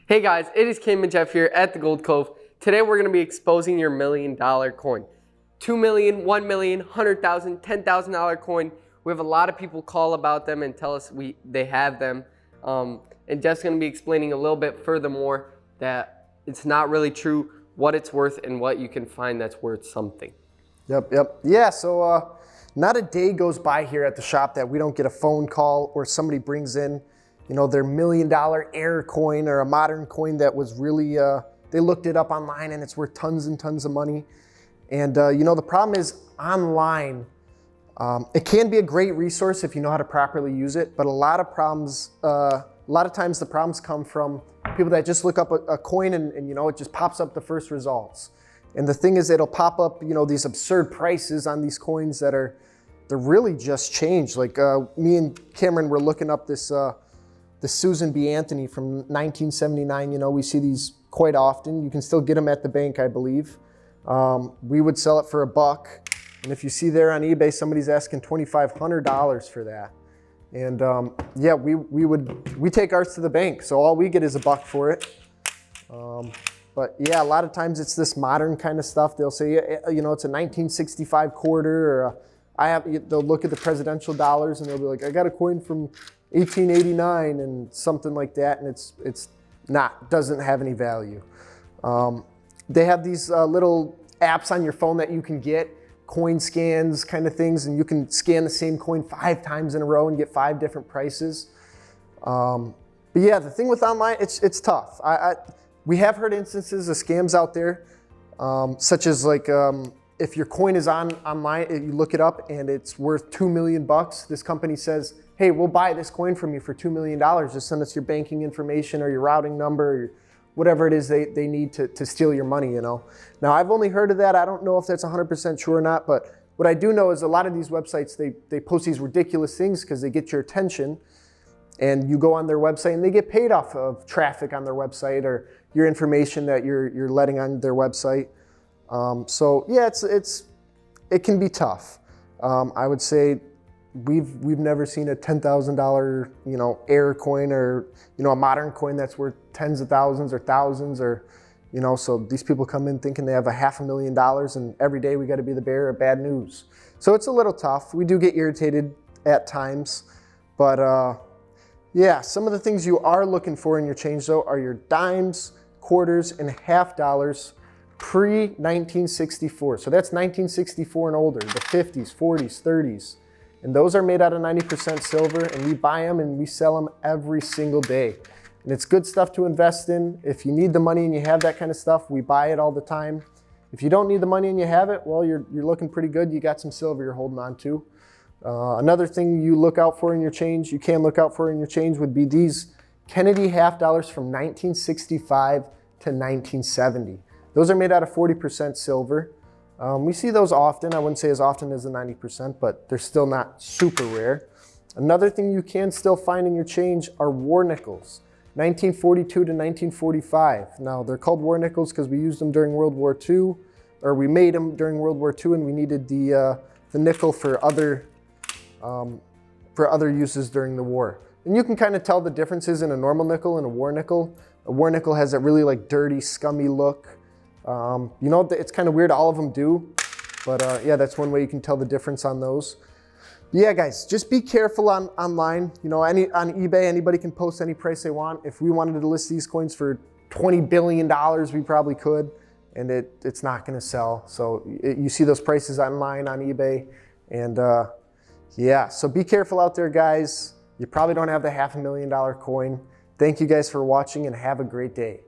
Hey guys, it is Kim and Jeff here at the Gold Cove. Today we're going to be exposing your $1 million coin. $2 million, $1 million, $100,000, $10,000 coin. We have a lot of people call about them and tell us they have them. And Jeff's going to be explaining a little bit furthermore that it's not really true, what it's worth, and what you can find that's worth something. Yep. Yeah, so not a day goes by here at the shop that we don't get a phone call or somebody brings in, their $1 million air coin or a modern coin that was really, they looked it up online and it's worth tons and tons of money. And the problem is online, it can be a great resource if you know how to properly use it, but a lot of times the problems come from people that just look up a coin and it just pops up the first results. And the thing is, it'll pop up, these absurd prices on these coins they're really just changed. Like me and Cameron were looking up this Susan B. Anthony from 1979. We see these quite often. You can still get them at the bank, I believe. We would sell it for $1. And if you see there on eBay, somebody's asking $2,500 for that. And yeah, we take ours to the bank. So all we get is $1 for it. But yeah, a lot of times it's this modern kind of stuff. They'll say, it's a 1965 quarter, or they'll look at the presidential dollars and they'll be like, I got a coin from 1889 and something like that, and it's doesn't have any value. They have these little apps on your phone that you can get, coin scans kind of things, and you can scan the same coin 5 times in a row and get 5 different prices. But yeah, the thing with online, it's tough. We have heard instances of scams out there, such as like if your coin is online, you look it up and it's worth $2 million. This company says, hey, we'll buy this coin from you for $2 million. Just send us your banking information or your routing number, or whatever it is they need to steal your money, Now, I've only heard of that. I don't know if that's 100% true or not, but what I do know is a lot of these websites, they post these ridiculous things because they get your attention, and you go on their website and they get paid off of traffic on their website or your information that you're letting on their website. So yeah, it can be tough. I would say we've never seen a $10,000 air coin or a modern coin that's worth tens of thousands or thousands, or so these people come in thinking they have $500,000, and every day we got to be the bearer of bad news. So it's a little tough. We do get irritated at times, but yeah, some of the things you are looking for in your change though are your dimes, quarters, and half dollars pre-1964. So that's 1964 and older, the 50s, 40s, 30s. And those are made out of 90% silver, and we buy them and we sell them every single day. And it's good stuff to invest in. If you need the money and you have that kind of stuff, we buy it all the time. If you don't need the money and you have it, well, you're looking pretty good. You got some silver you're holding on to. Another thing you can look out for in your change would be these Kennedy half dollars from 1965 to 1970. Those are made out of 40% silver. We see those often. I wouldn't say as often as the 90%, but they're still not super rare. Another thing you can still find in your change are war nickels, 1942 to 1945. Now, they're called war nickels because we used them during World War II, or we made them during World War II, and we needed the nickel for other uses during the war. And you can kind of tell the differences in a normal nickel and a war nickel. A war nickel has that really dirty, scummy look. It's kind of weird, all of them do, but yeah, that's one way you can tell the difference on those. But yeah, guys, just be careful online. On eBay, anybody can post any price they want. If we wanted to list these coins for $20 billion, we probably could, and it's not going to sell. So you see those prices online on eBay, and yeah, so be careful out there, guys. You probably don't have the $500,000 coin. Thank you guys for watching, and have a great day.